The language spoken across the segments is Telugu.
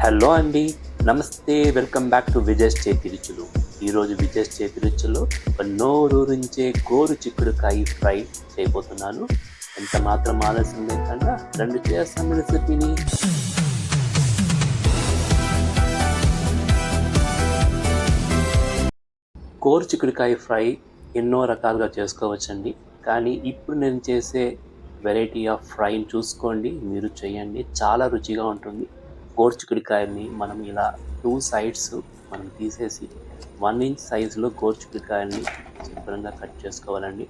హలో అండి. నమస్తే. వెల్కమ్ బ్యాక్ టు విజయ్స్ చేతి రుచులు. ఈరోజు విజయ్స్ చేతి రుచుల్లో ఒక నోరూరించే గోరు చిక్కుడుకాయ ఫ్రై చేయబోతున్నాను. ఎంత మాత్రం ఆలస్యం లేకుండా రండి చేస్తాం రెసిపీని. గోరు చిక్కుడుకాయ ఫ్రై ఎన్నో రకాలుగా చేసుకోవచ్చండి. కానీ ఇప్పుడు నేను చేసే వెరైటీ ఆఫ్ ఫ్రైని చూసుకోండి, మీరు చేయండి, చాలా రుచిగా ఉంటుంది. గోరు చిక్కుడుకాయల్ని మనం ఇలా 2 సైడ్స్ మనం తీసేసి 1 ఇంచ్ సైజులో గోరు చిక్కుడుకాయల్ని శుభ్రంగా కట్ చేసుకోవాలండి.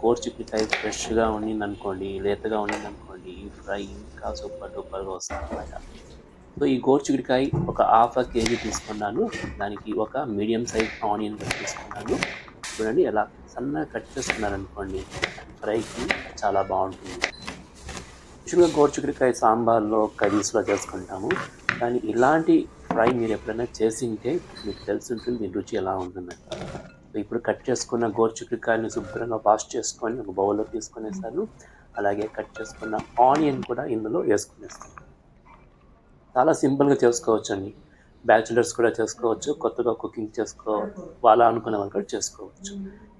గోరు చిక్కుడుకాయ ఫ్రెష్గా ఉండిందనుకోండి, లేతగా ఉండిందనుకోండి, ఈ ఫ్రై ఇంకా సూపర్ డూపర్గా వస్తుందన్నమాట. సో ఈ గోరు చిక్కుడుకాయ ఒక హాఫ్ కేజీ తీసుకున్నాను. దానికి ఒక మీడియం సైజ్ ఆనియన్ కట్ తీసుకున్నాను. చూడండి ఎలా సన్నగా కట్ చేసుకున్నారనుకోండి, ఫ్రైకి చాలా బాగుంటుంది. యూజువల్గా గోరు చిక్కుడుకాయ సాంబార్లో, కర్రీస్లో చేసుకుంటాము. కానీ ఇలాంటి ఫ్రై మీరు ఎప్పుడైనా చేసింటే మీకు తెలిసి ఉంటుంది దీని రుచి ఎలా ఉంటుందని. సో ఇప్పుడు కట్ చేసుకున్న గోరు చిక్కుడుకాయని శుభ్రంగా వాష్ చేసుకొని ఒక బౌల్లో తీసుకునేసాను. అలాగే కట్ చేసుకున్న ఆనియన్ కూడా ఇందులో వేసుకునేస్తాను. చాలా సింపుల్గా చేసుకోవచ్చండి. బ్యాచిలర్స్ కూడా చేసుకోవచ్చు, కొత్తగా కుకింగ్ వాళ్ళ అనుకునే వాళ్ళు కూడా చేసుకోవచ్చు.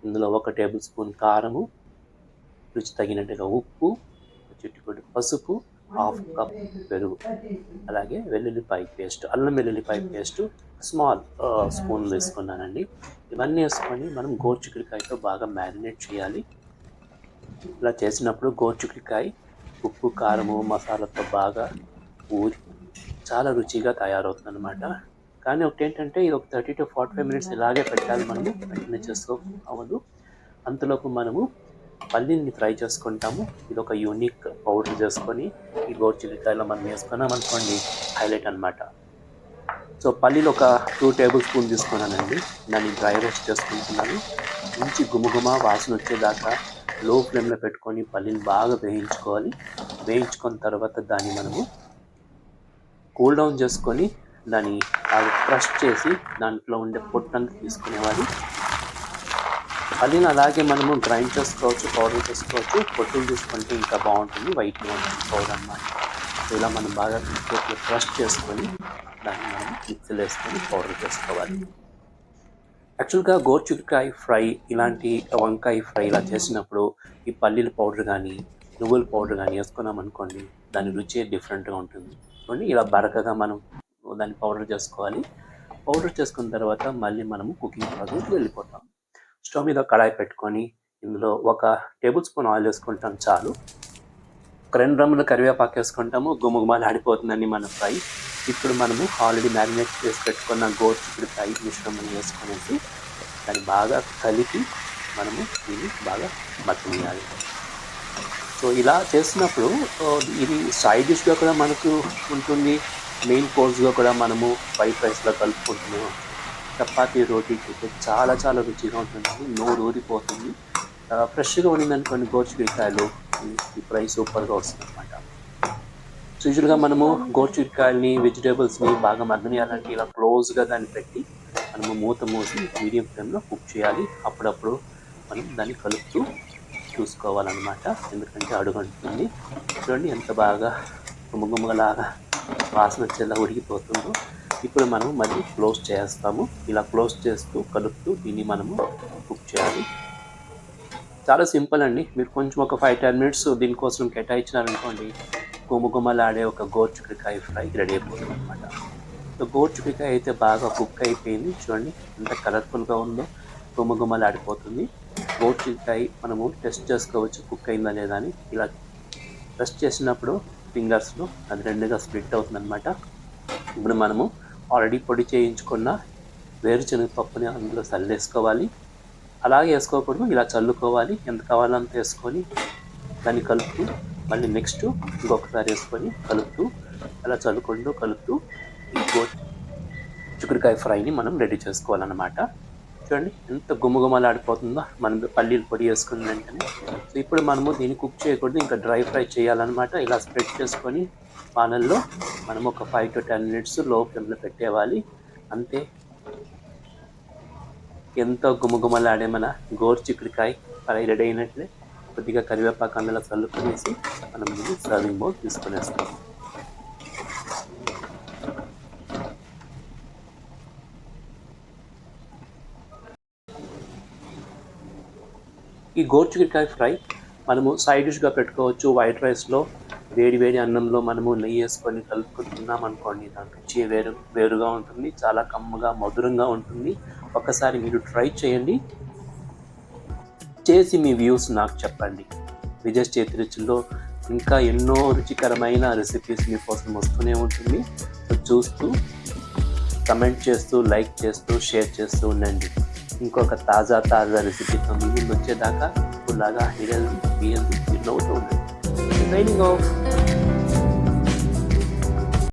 ఇందులో 1 టేబుల్ స్పూన్ కారము, రుచి తగినట్టుగా ఉప్పు, చిటికెడు పసుపు, హాఫ్ కప్ పెరుగు, అలాగే వెల్లుల్లిపాయ పేస్ట్, అల్లం వెల్లుల్లిపాయ పేస్ట్ స్మాల్ స్పూన్ వేసుకున్నానండి. ఇవన్నీ వేసుకొని మనం గోరు చిక్కుడుకాయతో బాగా మ్యారినేట్ చేయాలి. ఇలా చేసినప్పుడు గోరు చిక్కుడుకాయ ఉప్పు, కారము, మసాలాతో బాగా ఊరి చాలా రుచిగా తయారవుతుందన్నమాట. కానీ ఒకటేంటంటే ఇది ఒక 30 to 45 మినిట్స్ ఇలాగే పెట్టాలి, మనము వెంటనే చేసుకో అవ్వదు. అంతలోపు మనము పల్లీల్ని ఫ్రై చేసుకుంటాము. ఇది ఒక యూనిక్ పౌడర్ చేసుకొని ఈ గోరు చిక్కుడుకాయలో మనం వేసుకున్నాం అనుకోండి, హైలైట్ అనమాట. సో పల్లీలు ఒక 2 టేబుల్ స్పూన్ తీసుకున్నానండి. దాన్ని డ్రై రోస్ట్ చేసుకుంటున్నాను. మంచి గుమగుమ వాసన వచ్చేదాకా లో ఫ్లేమ్లో పెట్టుకొని పల్లీలు బాగా వేయించుకోవాలి. వేయించుకున్న తర్వాత దాన్ని మనము కూల్ డౌన్ చేసుకొని దాన్ని క్రష్ చేసి దాంట్లో ఉండే పొట్టంతా తీసుకునేవాడి. పల్లీని అలాగే మనము గ్రైండ్ చేసుకోవచ్చు, పౌడర్ చేసుకోవచ్చు. పొట్టును తీసుకుంటే ఇంకా బాగుంటుంది, వైట్గా ఉంటుంది పౌడర్ అన్నమాట. ఇలా మనం బాగా క్రష్ చేసుకొని దాన్ని మనం మిక్సీలో వేసుకొని పౌడర్ చేసుకోవాలి. యాక్చువల్గా గోరు చిక్కుడుకాయ ఫ్రై, ఇలాంటి వంకాయ ఫ్రై ఇలా చేసినప్పుడు ఈ పల్లీల పౌడర్ కానీ, నువ్వుల పౌడర్ కానీ వేసుకున్నాం అనుకోండి, దాని రుచి డిఫరెంట్గా ఉంటుంది. చూడండి ఇలా బరకగా మనం దాన్ని పౌడర్ చేసుకోవాలి. పౌడర్ చేసుకున్న తర్వాత మళ్ళీ మనము కుకింగ్ ప్రాసెస్కి వెళ్ళిపోతాం. స్టవ్ మీద కడాయి పెట్టుకొని ఇందులో 1 టేబుల్ స్పూన్ ఆయిల్ వేసుకుంటాం చాలు. ఒక 2 రెమ్మలు కరివేపాకు వేసుకుంటాము. గుమగుమలు ఆడిపోతుందండి మన ఫ్రై. ఇప్పుడు మనము ఆల్రెడీ మ్యారినేట్ చేసి పెట్టుకున్న గోరు చిక్కుడుకాయ మిశ్రమం వేసుకునేసి దాన్ని బాగా కలిపి మనము దీన్ని బాగా మగ్గనియాలి. సో ఇలా చేసినప్పుడు ఇది సైడ్ డిష్గా కూడా మనకు ఉంటుంది, మెయిన్ కోర్స్గా కూడా మనము వైట్ రైస్లో కలుపుకుంటున్నాము. చపాతీ, రోటీకి అయితే చాలా చాలా రుచిగా ఉంటుందండి, నోరు ఊరిపోతుంది. ఫ్రెష్గా ఉండిందనుకోండి గోరు చిక్కుడుకాయలు, ఈ ఫ్రై సూపర్గా వస్తుంది అనమాట. సో యూజువల్గా మనము గోరు చిక్కుడుకాయలని, వెజిటేబుల్స్ని బాగా మగ్గనియాలంటే ఇలా క్లోజ్గా దాన్ని పెట్టి మనము మూత మూసి మీడియం ఫ్లేమ్లో కుక్ చేయాలి. అప్పుడప్పుడు మనం దాన్ని కలుపుతూ చూసుకోవాలన్నమాట, ఎందుకంటే అడుగంటుంది. చూడండి ఎంత బాగా గుమగుమలాగా వాసన వచ్చేలా ఉడికిపోతుందో. ఇప్పుడు మనం మళ్ళీ క్లోజ్ చేస్తాము. ఇలా క్లోజ్ చేస్తూ కలుపుతూ దీన్ని మనము కుక్ చేయాలి. చాలా సింపుల్ అండి. మీరు కొంచెం ఒక 5-10 మినిట్స్ దీనికోసం కేటాయించినారనుకోండి, గుమగుమలాడే ఒక గోరు చిక్కుడుకాయ ఫ్రై రెడీ అయిపోతుంది అనమాట. సో గోరు చిక్కుడుకాయ అయితే బాగా కుక్ అయిపోయింది. చూడండి ఎంత కలర్ఫుల్గా ఉందో, గుమగుమలాడిపోతుంది. గోరు చిక్కుడుకాయ మనము టెస్ట్ చేసుకోవచ్చు కుక్ అయిందా లేదా అని. ఇలా టెస్ట్ చేసినప్పుడు ఫింగర్స్లో అది 2గా స్ప్లిట్ అవుతుంది అనమాట. ఇప్పుడు మనము ఆల్రెడీ పొడి చేయించుకున్న వేరుశనగ పప్పుని అందులో చల్లేసుకోవాలి. అలాగే వేసుకోకూడదు, ఇలా చల్లుకోవాలి. ఎంత కావాలో అంత వేసుకొని దాన్ని కలుపుతూ మళ్ళీ నెక్స్ట్ ఇంకొకసారి వేసుకొని కలుపుతూ అలా చల్లుకుంటూ కలుపుతూ ఈ గోరు చిక్కుడుకాయ ఫ్రైని మనం రెడీ చేసుకోవాలన్నమాట. చూడండి ఎంత గుమగుమలాడిపోతుందో మనం పల్లీలు పొడి వేసుకున్న వెంటనే. సో ఇప్పుడు మనము దీన్ని కుక్ చేయకూడదు, ఇంకా డ్రై ఫ్రై చేయాలన్నమాట. ఇలా స్ప్రెడ్ చేసుకొని పానల్లో మనం ఒక 5 to 10 మినిట్స్ లో ఫ్లేమ్లో పెట్టేవాలి. అంతే, ఎంతో గుమగుమలాడే మన గోరు చిక్కుడుకాయ ఫ్రై రెడీ అయినట్లే. కొద్దిగా కరివేపాకు అందులో చల్లుకునేసి మనం దీన్ని సర్వింగ్ బౌల్ తీసుకునేస్తాం. ఈ గోరుచిక్కుడుకాయ ఫ్రై మనము సైడ్ డిష్‌గా పెట్టుకోవచ్చు. వైట్ రైస్‌లో వేడి వేడి అన్నంలో మనము నెయ్యేసుకొని కలుపుకొని తిన్నామనుకోండి, దాని రుచే వేరుగా ఉంటుంది. చాలా కమ్మగా, మధురంగా ఉంటుంది. ఒక్కసారి మీరు ట్రై చేయండి. చేసి మీ వ్యూస్ నాకు చెప్పండి. విజేష్ చేతి రుచుల్లో ఇంకా ఎన్నో రుచికరమైన రెసిపీస్ మీకోసం వస్తూనే ఉంటుంది. సో చూస్తూ, కమెంట్ చేస్తూ, లైక్ చేస్తూ, షేర్ చేస్తూ ఉండండి. ఇంకొక తాజా రెసిపీతో మీ ముందు వచ్చేదాకా ఇప్పుడులాగా హెల్తీ, బీ హెల్తీ, ఫీల్ అవుతూ ఉండండి. Signing off.